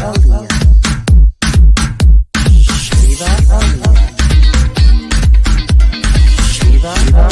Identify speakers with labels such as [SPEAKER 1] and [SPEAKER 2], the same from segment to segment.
[SPEAKER 1] Aaliyah. Viva Aaliyah. Viva Aaliyah.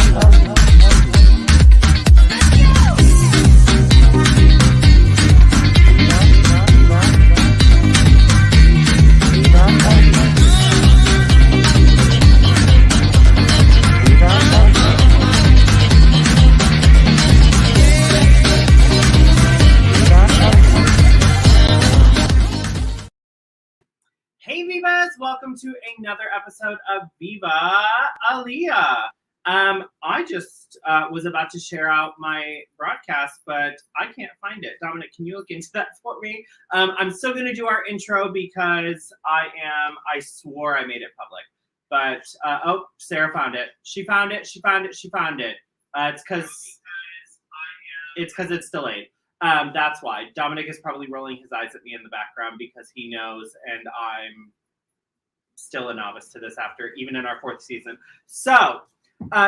[SPEAKER 2] Hey Vivas, welcome to another episode of Viva Aaliyah. I just was about to share out my broadcast, but I can't find it. Dominic, can you look into that for me? I'm still going to do our intro because I swore I made it public. But, oh, Sarah found it. She found it. It's because it's delayed. That's why. Dominic is probably rolling his eyes at me in the background because he knows, and I'm still a novice to this even in our 4th season. So,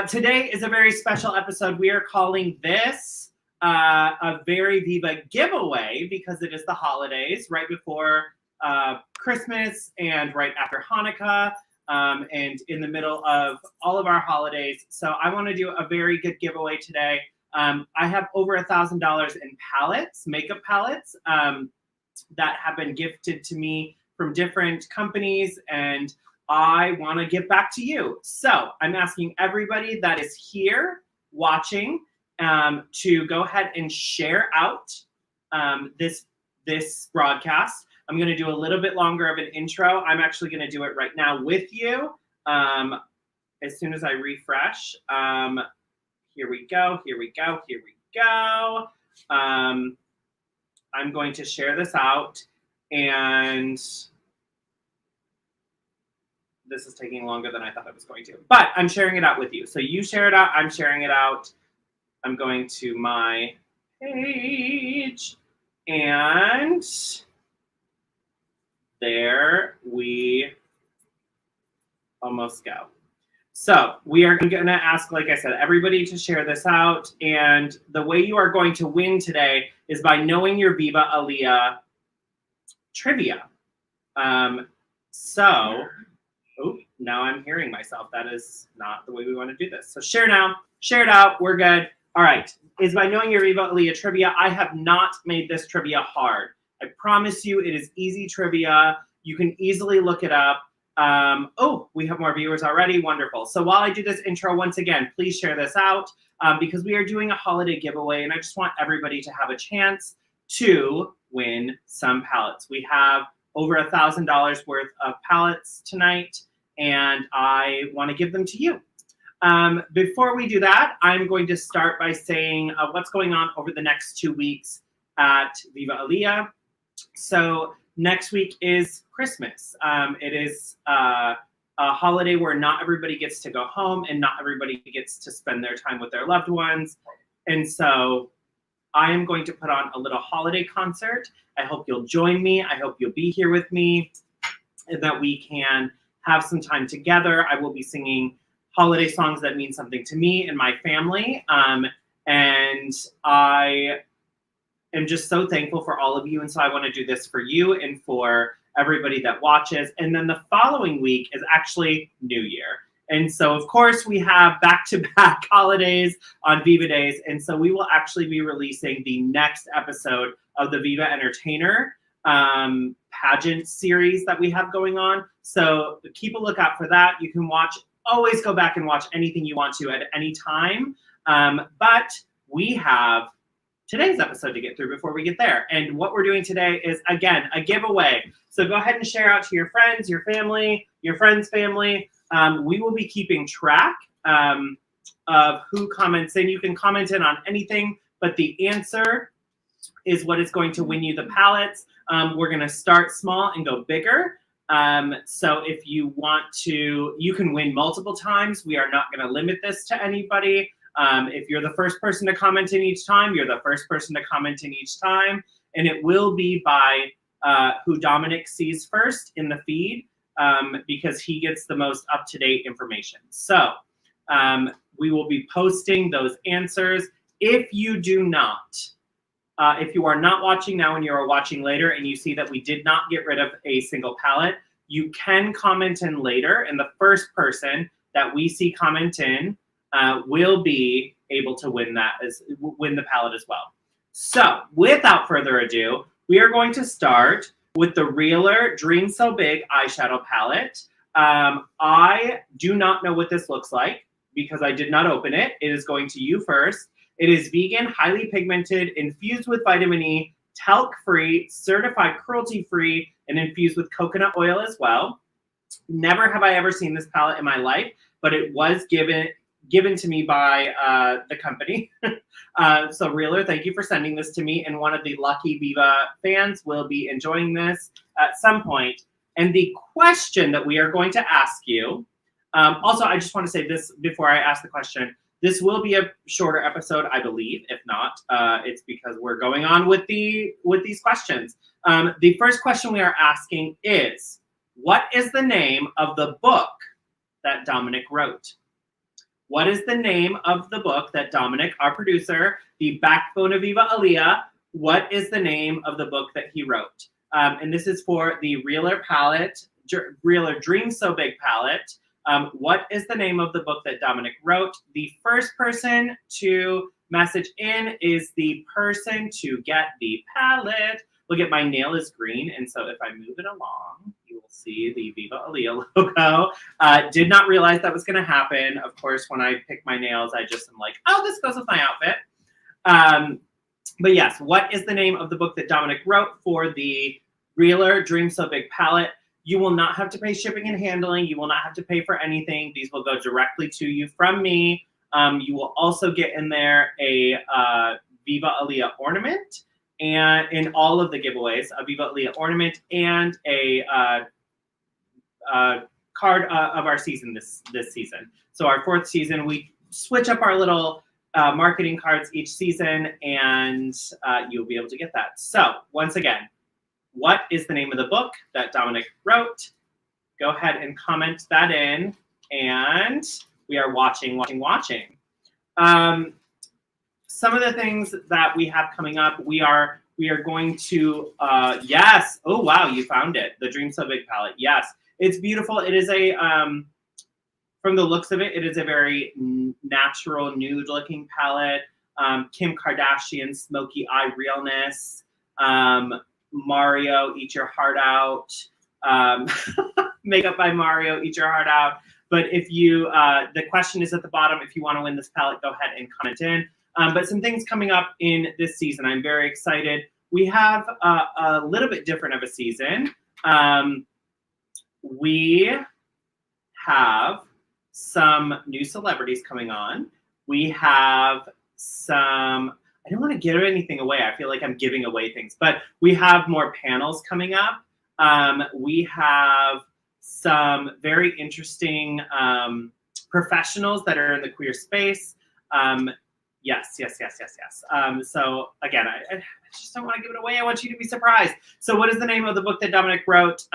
[SPEAKER 2] today is a very special episode. We are calling this a very Viva giveaway because it is the holidays, right before Christmas and right after Hanukkah, and in the middle of all of our holidays. So I want to do a very good giveaway today. I have over $1,000 in palettes, makeup palettes, that have been gifted to me from different companies, and I want to give back to you. So I'm asking everybody that is here watching to go ahead and share out this broadcast. I'm going to do a little bit longer of an intro. I'm actually going to do it right now with you as soon as I refresh. Here we go. I'm going to share this out, and this is taking longer than I thought it was going to, but I'm sharing it out with you. So you share it out, I'm sharing it out. I'm going to my page, and there we almost go. So we are going to ask, like I said, everybody to share this out. And the way you are going to win today is by knowing your Viva Aaliyah trivia. Now I'm hearing myself. That is not the way we want to do this. So share now, share it out. We're good. All right. Is by knowing your Viva Aaliyah trivia. I have not made this trivia hard. I promise you it is easy trivia. You can easily look it up. We have more viewers already. Wonderful. So while I do this intro, once again, please share this out because we are doing a holiday giveaway, and I just want everybody to have a chance to win some palettes. We have over $1,000 worth of palettes tonight, and I want to give them to you. Before we do that, I'm going to start by saying what's going on over the next 2 weeks at Viva Aaliyah. So next week is Christmas. It is a holiday where not everybody gets to go home and not everybody gets to spend their time with their loved ones. And so I am going to put on a little holiday concert. I hope you'll join me. I hope you'll be here with me and that we can have some time together. I will be singing holiday songs that mean something to me and my family. And I am just so thankful for all of you. And so I want to do this for you and for everybody that watches. And then the following week is actually New Year. And so, of course, we have back-to-back holidays on Viva Days. And so we will actually be releasing the next episode of the Viva Entertainer pageant series that we have going on. So keep a lookout for that. You can always go back and watch anything you want to at any time. But we have today's episode to get through before we get there. And what we're doing today is, again, a giveaway. So go ahead and share out to your friends, your family, your friends' family. We will be keeping track of who comments in. You can comment in on anything, but the answer is what is going to win you the palettes. We're going to start small and go bigger. So if you want to, you can win multiple times. We are not going to limit this to anybody. If you're the first person to comment in each time, you're the first person to comment in each time. And it will be by who Dominic sees first in the feed because he gets the most up-to-date information. So we will be posting those answers. If you do not If you are not watching now and you are watching later and you see that we did not get rid of a single palette, you can comment in later, and the first person that we see comment in will be able to win the palette as well. So without further ado, we are going to start with the Realer Dream So Big eyeshadow palette. I do not know what this looks like because I did not open it. It is going to you first. It is vegan, highly pigmented, infused with vitamin E, talc-free, certified cruelty-free, and infused with coconut oil as well. Never have I ever seen this palette in my life, but it was given to me by the company. So Realer, thank you for sending this to me, and one of the lucky Viva fans will be enjoying this at some point. And the question that we are going to ask you, also I just want to say this before I ask the question, this will be a shorter episode, I believe. If not, it's because we're going on with these questions. The first question we are asking is, what is the name of the book that Dominic wrote? What is the name of the book that Dominic, our producer, the backbone of Viva Aaliyah, what is the name of the book that he wrote? And this is for the Realer palette, Realer Dream So Big palette. What is the name of the book that Dominic wrote? The first person to message in is the person to get the palette. Look at my nail is green, and so if I move it along, you will see the Viva Aaliyah logo. Did not realize that was going to happen. Of course, when I pick my nails, I just am like, oh, this goes with my outfit. But yes, what is the name of the book that Dominic wrote for the Realer Dream So Big palette? You will not have to pay shipping and handling. You will not have to pay for anything. These will go directly to you from me. You will also get in there a Viva Aaliyah ornament, and in all of the giveaways, a Viva Aaliyah ornament and a card of our season this season. So our fourth season, we switch up our little marketing cards each season, and you'll be able to get that. So once again, what is the name of the book that Dominic wrote? Go ahead and comment that in, and we are watching. Some of the things that we have coming up, we are going to, yes. Oh, wow, you found it. The Dream So Big palette. Yes, it's beautiful. It is a, from the looks of it, it is a very natural, nude-looking palette. Kim Kardashian, smoky eye realness. Mario, Eat Your Heart Out. Makeup by Mario, Eat Your Heart Out. But if you, the question is at the bottom. If you want to win this palette, go ahead and comment in. But some things coming up in this season. I'm very excited. We have a little bit different of a season. We have some new celebrities coming on. We have some, I don't want to give anything away. I feel like I'm giving away things, but we have more panels coming up. We have some very interesting professionals that are in the queer space. Yes. So again, I just don't want to give it away. I want you to be surprised. So what is the name of the book that Dominic wrote?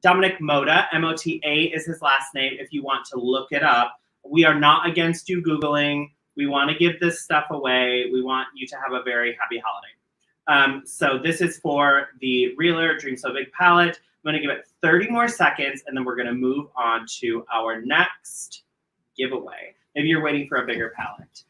[SPEAKER 2] Dominic Mota, M-O-T-A is his last name if you want to look it up. We are not against you Googling. We want to give this stuff away. We want you to have a very happy holiday. So this is for the Realer Dream So Big palette. I'm going to give it 30 more seconds, and then we're going to move on to our next giveaway. Maybe you're waiting for a bigger palette.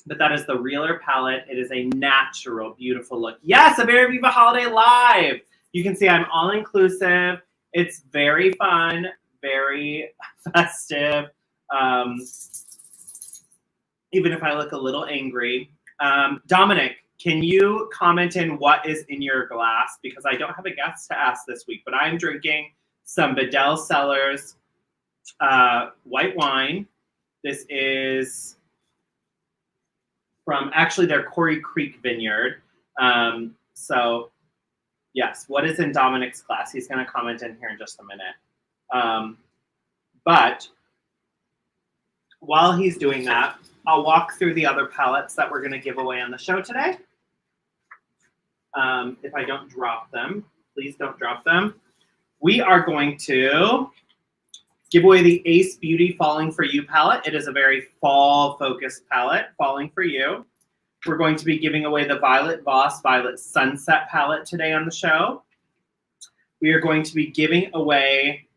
[SPEAKER 2] But that is the Realer palette. It is a natural, beautiful look. Yes, a very Viva Holiday Live. You can see I'm all-inclusive. It's very fun, very festive. Even if I look a little angry. Dominic, can you comment in what is in your glass? Because I don't have a guest to ask this week, but I'm drinking some Bedell Cellars white wine. This is from actually their Corey Creek vineyard. So yes, what is in Dominic's glass? He's going to comment in here in just a minute. But while he's doing that, I'll walk through the other palettes that we're going to give away on the show today. If I don't drop them, please don't drop them. We are going to give away the Ace Beauty Falling For You palette. It is a very fall-focused palette, Falling For You. we're going to be giving away the Violet Voss Violet Sunset palette today on the show. We are going to be giving away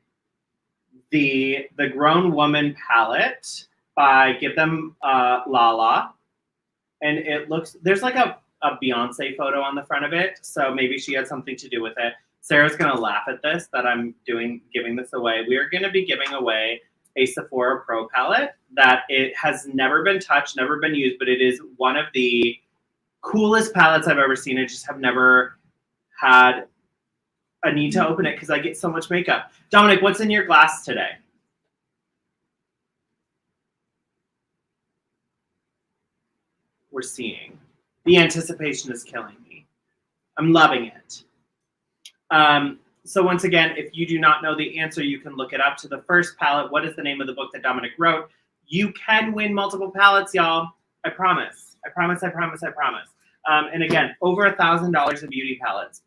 [SPEAKER 2] the Grown Woman palette by Give Them Lala. And it looks, there's like a Beyonce photo on the front of it, so maybe she had something to do with it. Sarah's gonna laugh at this, that I'm giving this away. We are gonna be giving away a Sephora Pro palette that it has never been touched, never been used, but it is one of the coolest palettes I've ever seen. I just have never had a need to open it because I get so much makeup. Dominic, what's in your glass today? We're seeing. The anticipation is killing me. I'm loving it. So once again, if you do not know the answer, you can look it up. To the first palette, what is the name of the book that Dominic wrote? You can win multiple palettes, y'all. I promise. I promise, I promise, I promise. And again, over $1,000 in beauty palettes.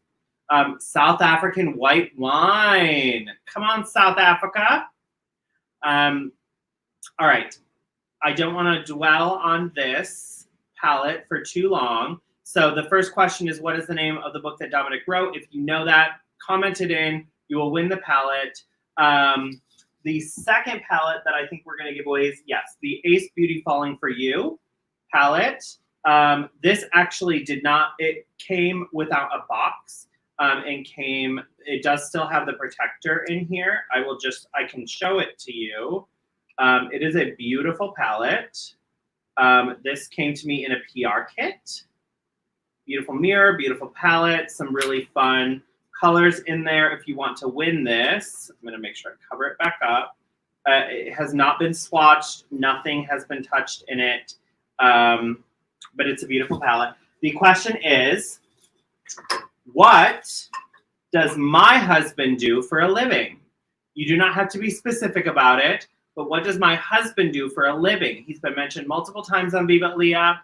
[SPEAKER 2] South African white wine. Come on, South Africa. All right. I don't want to dwell on this palette for too long. So the first question is, what is the name of the book that Dominic wrote? If you know that, comment it in. You will win the palette. The second palette that I think we're going to give away is, yes, the Ace Beauty Falling For You palette. This actually did not, it came without a box it does still have the protector in here. I can show it to you. It is a beautiful palette. This came to me in a PR kit. Beautiful mirror, beautiful palette, some really fun colors in there. If you want to win this, I'm gonna make sure I cover it back up. It has not been swatched. Nothing has been touched in it, but it's a beautiful palette. The question is, what does my husband do for a living? You do not have to be specific about it, but what does my husband do for a living? He's been mentioned multiple times on Viva Aaliyah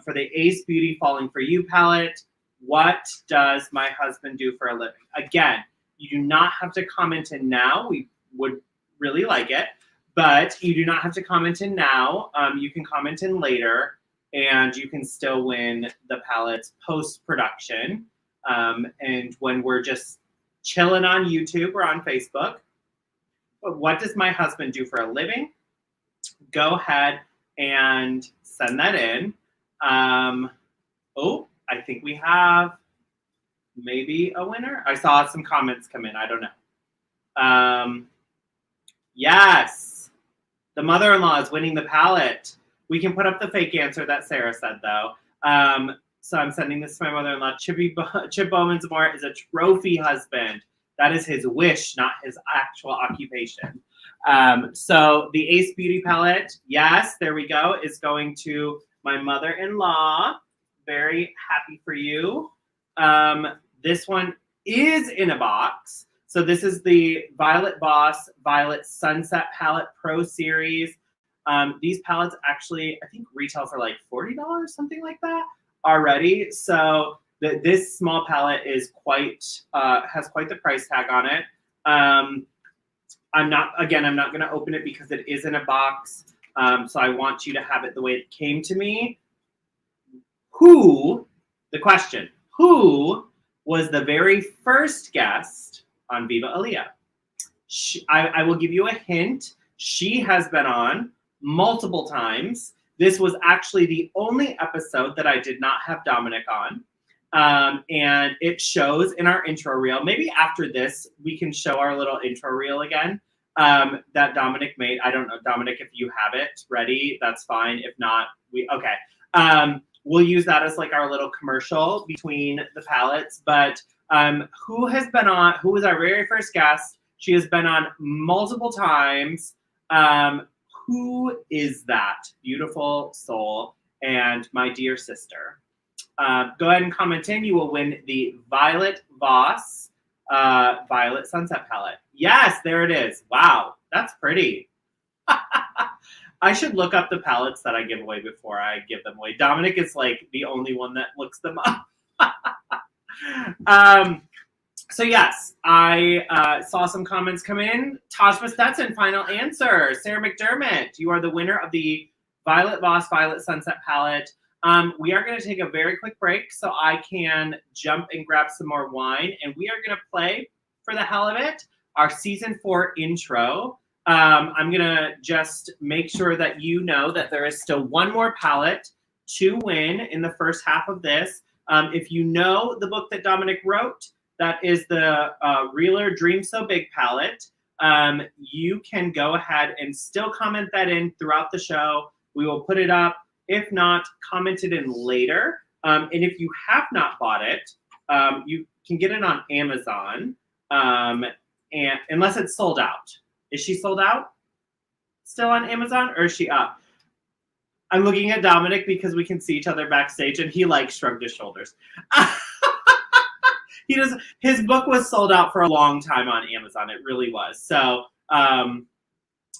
[SPEAKER 2] for the Ace Beauty Falling For You palette. What does my husband do for a living? Again, you do not have to comment in now. We would really like it, but you do not have to comment in now. You can comment in later, and you can still win the palettes post-production. And when we're just chilling on YouTube or on Facebook. But what does my husband do for a living? Go ahead and send that in. Oh, I think we have maybe a winner. I saw some comments come in. I don't know. Yes, the mother-in-law is winning the palette. We can put up the fake answer that Sarah said, though. So I'm sending this to my mother-in-law. Chip Bowman's more is a trophy husband. That is his wish, not his actual occupation. So the Ace Beauty palette, yes, there we go, is going to my mother-in-law. Very happy for you. This one is in a box. So this is the Violet Voss Violet Sunset Palette Pro Series. These palettes actually, I think, retail for like $40, something like that already. So this small palette is has quite the price tag on it. I'm not going to open it because it is in a box. So I want you to have it the way it came to me. The question, who was the very first guest on Viva Aaliyah? I will give you a hint. She has been on multiple times. This was actually the only episode that I did not have Dominic on. And it shows in our intro reel. Maybe after this, we can show our little intro reel again that Dominic made. I don't know, Dominic, if you have it ready, that's fine. If not, okay. We'll use that as like our little commercial between the palettes. But who was our very first guest? She has been on multiple times. Who is that beautiful soul and my dear sister? Go ahead and comment in. You will win the Violet Voss Violet Sunset palette. Yes, there it is. Wow, that's pretty. I should look up the palettes that I give away before I give them away. Dominic is like the only one that looks them up. So yes, I saw some comments come in. Tajma Stetson, final answer. Sarah McDermott, you are the winner of the Violet Voss Violet Sunset palette. We are going to take a very quick break so I can jump and grab some more wine. And we are going to play, for the hell of it, our season 4 intro. I'm going to just make sure that you know that there is still one more palette to win in the first half of this. If you know the book that Dominic wrote, that is the Reeler Dream So Big palette. You can go ahead and still comment that in throughout the show. We will put it up. If not, comment it in later. And if you have not bought it, you can get it on Amazon, and unless it's sold out. Is she sold out? Still on Amazon, or is she up? I'm looking at Dominic because we can see each other backstage, and he shrugged his shoulders. He does. His book was sold out for a long time on Amazon. It really was. So.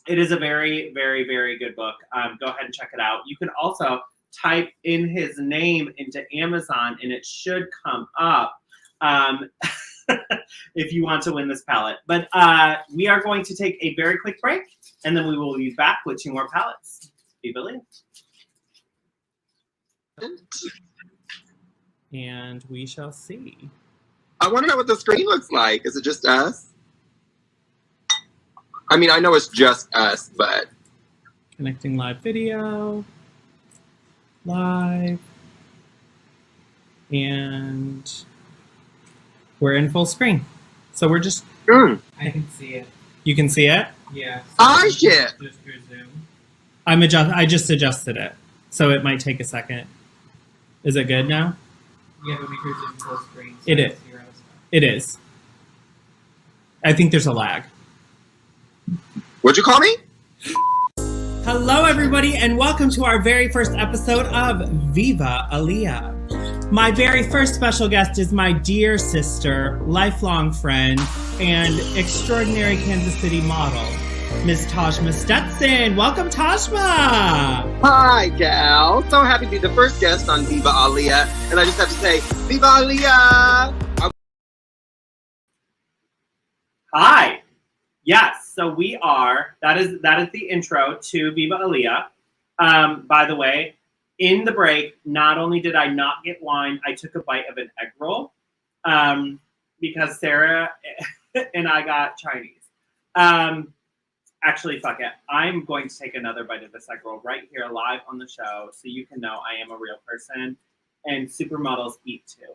[SPEAKER 2] It is a very, very, very good book. Go ahead and check it out. You can also type in his name into Amazon, and it should come up if you want to win this palette. But we are going to take a very quick break, and then we will be back with 2 more palettes. Viva Aaliyah. And we shall see.
[SPEAKER 3] I want to know what the screen looks like. Is it just us? I mean, I know it's just us, but...
[SPEAKER 2] Connecting live video. Live. And we're in full screen. So we're just...
[SPEAKER 1] I can see it.
[SPEAKER 2] You can see it?
[SPEAKER 1] Yeah.
[SPEAKER 3] Shit!
[SPEAKER 1] Just your Zoom.
[SPEAKER 2] I just adjusted it. So it might take a second. Is it good now?
[SPEAKER 1] Yeah, but because it's full screen. So
[SPEAKER 2] It is. It is. I think there's a lag.
[SPEAKER 3] What'd you call me?
[SPEAKER 2] Hello, everybody, and welcome to our very first episode of Viva Aaliyah. My very first special guest is my dear sister, lifelong friend, and extraordinary Kansas City model, Ms. Tajma Stetson. Welcome, Tajma!
[SPEAKER 3] Hi, gal. So happy to be the first guest on Viva Aaliyah. And I just have to say, Viva Aaliyah!
[SPEAKER 2] Hi. Yes, so we are. That is the intro to Viva Aaliyah. By the way, in the break, not only did I not get wine, I took a bite of an egg roll because Sarah and I got Chinese. Actually, fuck it. I'm going to take another bite of this egg roll right here live on the show so you can know I am a real person and supermodels eat too.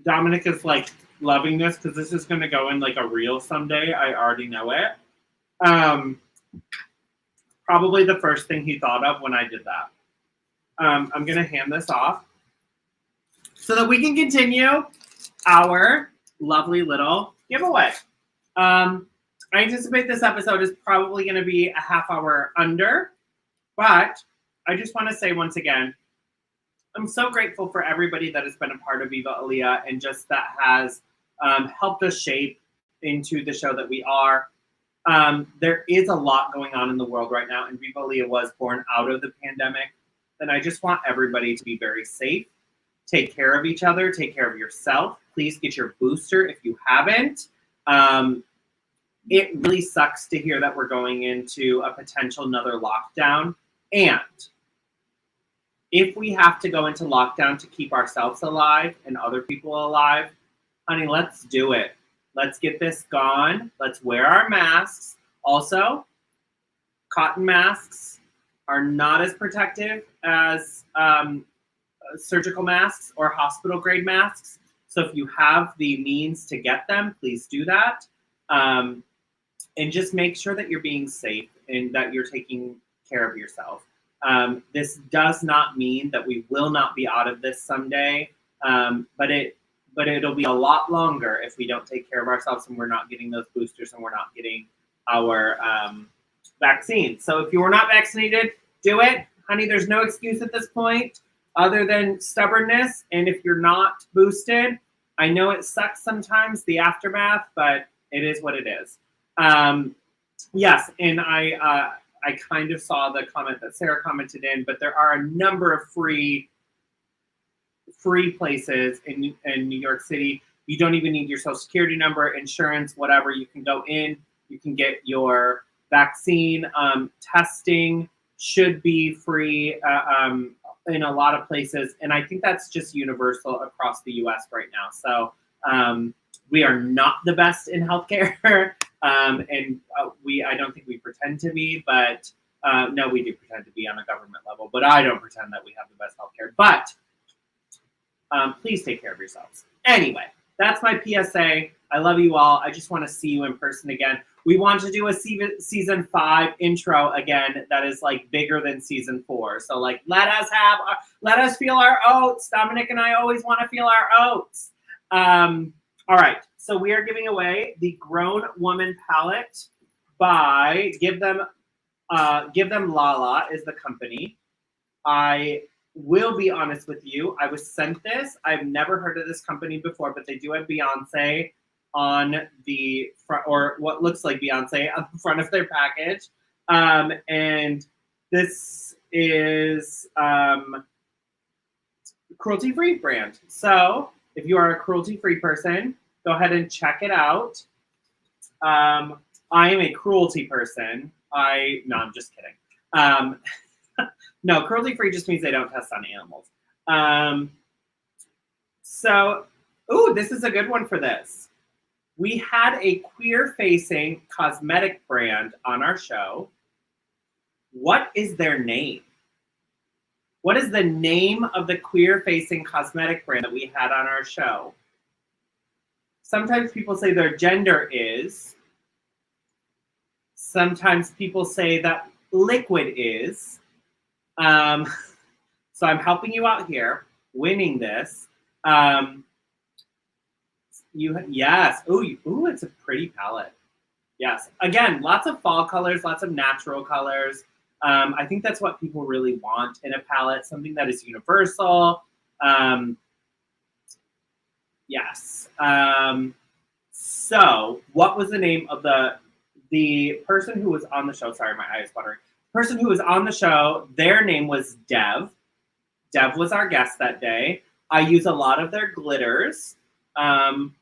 [SPEAKER 2] Dominic is loving this because this is going to go in a reel someday. I already know it. Probably the first thing he thought of when I did that. I'm going to hand this off so that we can continue our lovely little giveaway. I anticipate this episode is probably going to be a half hour under, but I just want to say once again, I'm so grateful for everybody that has been a part of Viva Aaliyah and just that has helped us shape into the show that we are. There is a lot going on in the world right now, and Viva Aaliyah was born out of the pandemic. And I just want everybody to be very safe. Take care of each other. Take care of yourself. Please get your booster if you haven't. It really sucks to hear that we're going into a potential another lockdown. And if we have to go into lockdown to keep ourselves alive and other people alive, honey, let's do it. Let's get this gone. Let's wear our masks. Also, cotton masks are not as protective as surgical masks or hospital grade masks. So if you have the means to get them, please do that. And just make sure that you're being safe and that you're taking care of yourself. This does not mean that we will not be out of this someday, but it'll be a lot longer if we don't take care of ourselves and we're not getting those boosters and we're not getting our vaccines. So if you are not vaccinated, do it. Honey, there's no excuse at this point other than stubbornness. And if you're not boosted, I know it sucks sometimes, the aftermath, but it is what it is. Yes, and I kind of saw the comment that Sarah commented in, but there are a number of free places in New York City. You don't even need your social security number, insurance, whatever. You can go in, you can get your vaccine testing should be free in a lot of places. And I think that's just universal across the US right now. So we are not the best in healthcare. And I don't think we pretend to be, but no, we do pretend to be on a government level, but I don't pretend that we have the best healthcare. But please take care of yourselves. Anyway, that's my PSA. I love you all. I just want to see you in person again. We want to do a season 5 intro again that is like bigger than season 4. So like let us feel our oats. Dominic and I always want to feel our oats. All right. So we are giving away the Grown Woman palette by Give Them Lala is the company. I will be honest with you. I was sent this. I've never heard of this company before, but they do have Beyonce on the front, or what looks like Beyonce on the front of their package. And this is cruelty-free brand. So if you are a cruelty-free person, go ahead and check it out. I am a cruelty person. No, I'm just kidding. No, cruelty-free just means they don't test on animals. Ooh, this is a good one for this. We had a queer-facing cosmetic brand on our show. What is their name? What is the name of the queer-facing cosmetic brand that we had on our show? Sometimes people say their gender is. Sometimes people say that liquid is. So I'm helping you out here, winning this. Yes. Ooh, it's a pretty palette. Yes. Again, lots of fall colors, lots of natural colors. I think that's what people really want in a palette, something that is universal. Yes. So what was the name of the person who was on the show? Sorry, my eye is watering. The person who was on the show, their name was Dev. Dev was our guest that day. I use a lot of their glitters. Am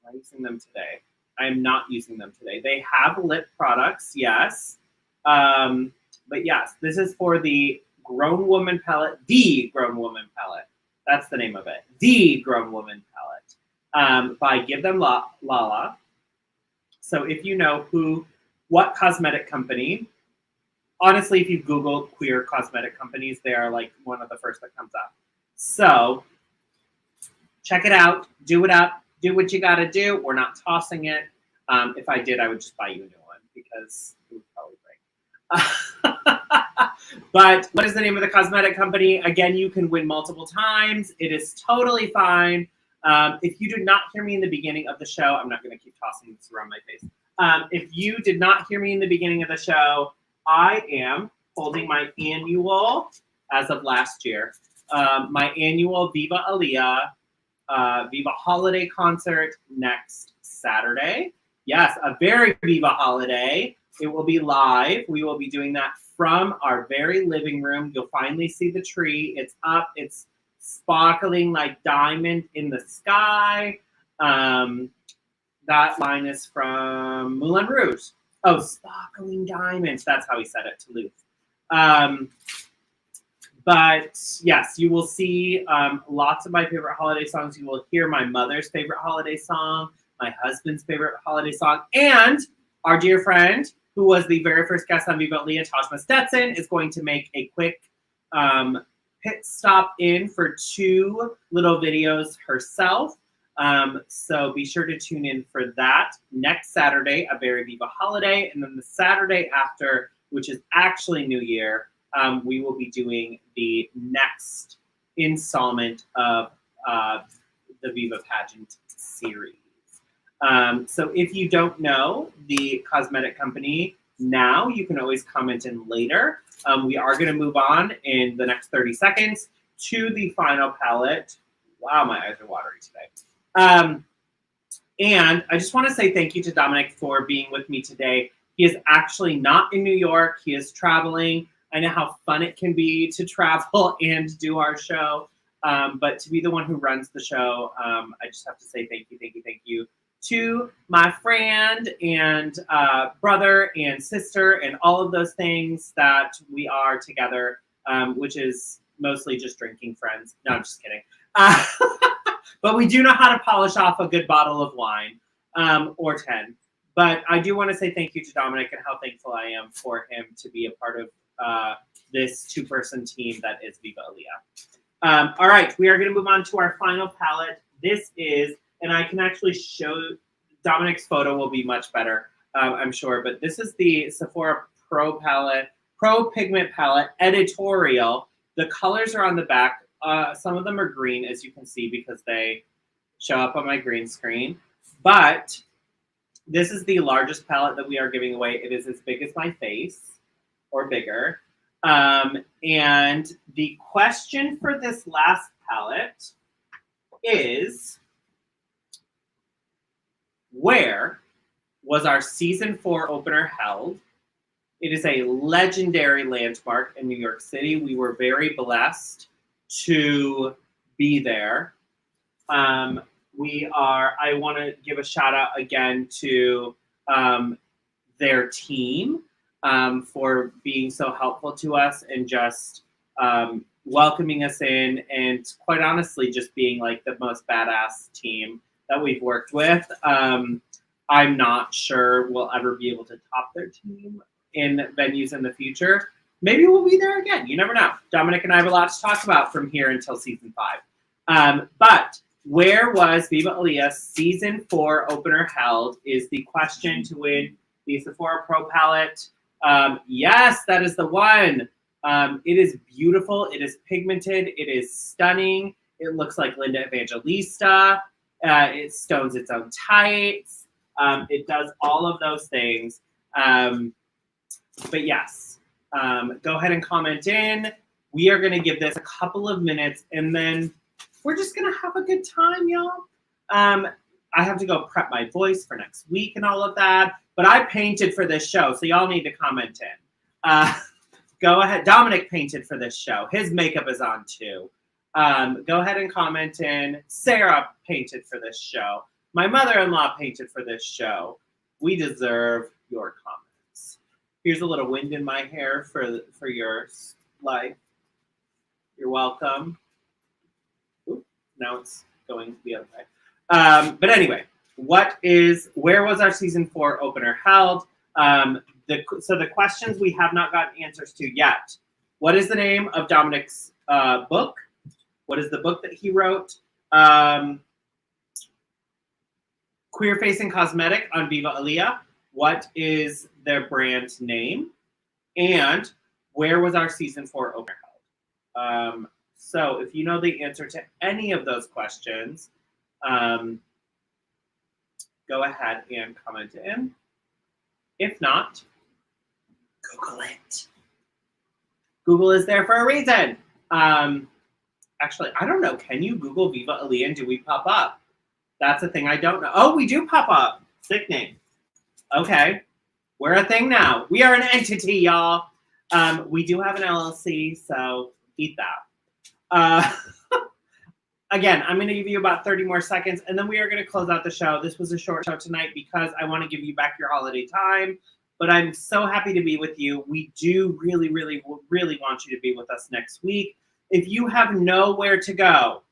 [SPEAKER 2] I using them today? I am not using them today. They have lip products, yes. But yes, this is for the Grown Woman palette, the Grown Woman palette. That's the name of it. The Grown Woman palette by Give Them Lala. So if you know what cosmetic company, honestly, if you Google queer cosmetic companies, they are like one of the first that comes up. So check it out, do it up, do what you gotta do. We're not tossing it. If I did, I would just buy you a new one because it would probably break. But what is the name of the cosmetic company? Again, you can win multiple times. It is totally fine. If you did not hear me in the beginning of the show, I'm not gonna keep tossing this around my face. If you did not hear me in the beginning of the show, I am holding my annual, as of last year, my annual Viva Aaliyah Viva holiday concert next Saturday. Yes, a very Viva holiday. It will be live. We will be doing that from our very living room. You'll finally see the tree. It's up. It's sparkling like diamond in the sky. That line is from Moulin Rouge. Oh, sparkling diamonds. That's how he said it to Luke. But yes, you will see lots of my favorite holiday songs. You will hear my mother's favorite holiday song, my husband's favorite holiday song, and our dear friend, who was the very first guest on Viva Aaliyah, Tashma Stetson, is going to make a quick pit stop in for 2 little videos herself. So be sure to tune in for that next Saturday, a very Viva holiday. And then the Saturday after, which is actually New Year, we will be doing the next installment of the Viva Pageant series. So if you don't know the cosmetic company now, you can always comment in later. We are going to move on in the next 30 seconds to the final palette. Wow, my eyes are watery today. And I just want to say thank you to Dominic for being with me today. He is actually not in New York. He is traveling. I know how fun it can be to travel and do our show. But to be the one who runs the show, I just have to say thank you, thank you, thank you to my friend and brother and sister and all of those things that we are together, which is mostly just drinking friends. No, I'm just kidding. But we do know how to polish off a good bottle of wine, or 10. But I do want to say thank you to Dominic and how thankful I am for him to be a part of this two-person team that is Viva Aaliyah. All right, we are going to move on to our final palette. This is, and I can actually show, Dominic's photo will be much better, I'm sure, but this is the Sephora Pro palette, Pro Pigment palette, editorial. The colors are on the back. Some of them are green, as you can see, because they show up on my green screen. But this is the largest palette that we are giving away. It is as big as my face, or bigger. And the question for this last palette is, where was our season 4 opener held? It is a legendary landmark in New York City. We were very blessed to be there. I want to give a shout out again to their team for being so helpful to us and just welcoming us in, and quite honestly, just being like the most badass team that we've worked with. I'm not sure we'll ever be able to top their team in venues in the future. Maybe we'll be there again. You never know. Dominic and I have a lot to talk about from here until season 5. But where was Viva Aaliyah season 4 opener held is the question to win the Sephora Pro palette. Yes, that is the one. It is beautiful. It is pigmented. It is stunning. It looks like Linda Evangelista. It stones its own tights. It does all of those things. But yes, go ahead and comment in. We are going to give this a couple of minutes, and then we're just going to have a good time, y'all. I have to go prep my voice for next week and all of that. But I painted for this show, so y'all need to comment in. Go ahead. Dominic painted for this show. His makeup is on too. Go ahead and comment in. Sarah painted for this show. My mother-in-law painted for this show. We deserve your comments. Here's a little wind in my hair for your life. You're welcome. Oop, now it's going the other way. But anyway, where was our season 4 opener held? So the questions we have not gotten answers to yet. What is the name of Dominic's book? What is the book that he wrote? Queer Facing Cosmetic on Viva Aaliyah. What is their brand name? And where was our season 4 opener held? So if you know the answer to any of those questions, go ahead and comment in. If not, Google it. Google is there for a reason. Actually, I don't know. Can you Google Viva Aaliyah and do we pop up? That's a thing I don't know. Oh, we do pop up. Sickening. Okay. We're a thing now. We are an entity, y'all. We do have an LLC, so eat that. Again, I'm going to give you about 30 more seconds, and then we are going to close out the show. This was a short show tonight because I want to give you back your holiday time, but I'm so happy to be with you. We do really, really, really want you to be with us next week. If you have nowhere to go,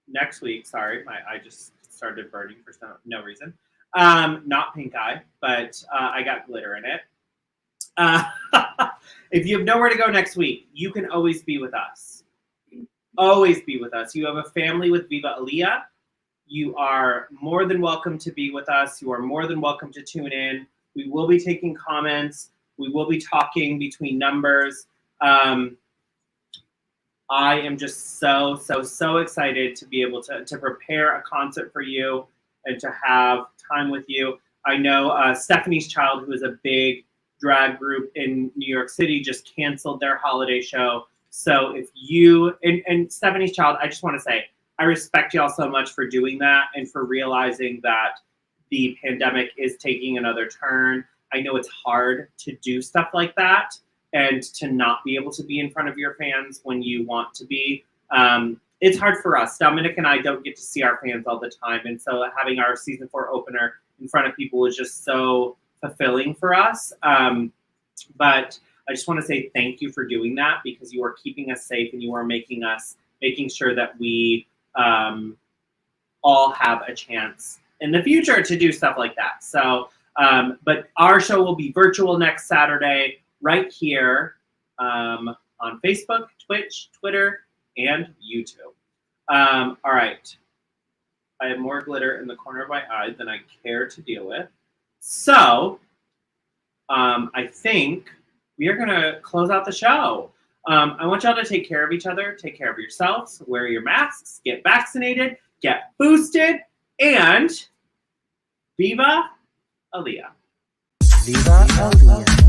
[SPEAKER 2] next week, sorry, my eye just started burning for no reason. Not pink eye, but I got glitter in it. If you have nowhere to go next week, you can always be with us. Always be with us. You have a family with Viva Aaliyah. You are more than welcome to be with us. You are more than welcome to tune in. We will be taking comments. We will be talking between numbers. I am just so excited to be able to prepare a concert for you and to have time with you. I know Stephanie's Child, who is a big drag group in New York City, just canceled their holiday show. So if you, and Stephanie's Child, I just want to say, I respect y'all so much for doing that and for realizing that the pandemic is taking another turn. I know it's hard to do stuff like that, and to not be able to be in front of your fans when you want to be. It's hard for us. Dominic and I don't get to see our fans all the time, and so having our season 4 opener in front of people is just so fulfilling for us. But I just want to say thank you for doing that, because you are keeping us safe and you are making sure that we all have a chance in the future to do stuff like that. So, but our show will be virtual next Saturday right here on Facebook, Twitch, Twitter, and YouTube. All right. I have more glitter in the corner of my eye than I care to deal with. So, I think we are going to close out the show. I want y'all to take care of each other, take care of yourselves, wear your masks, get vaccinated, get boosted, and Viva Aaliyah.
[SPEAKER 4] Viva Aaliyah.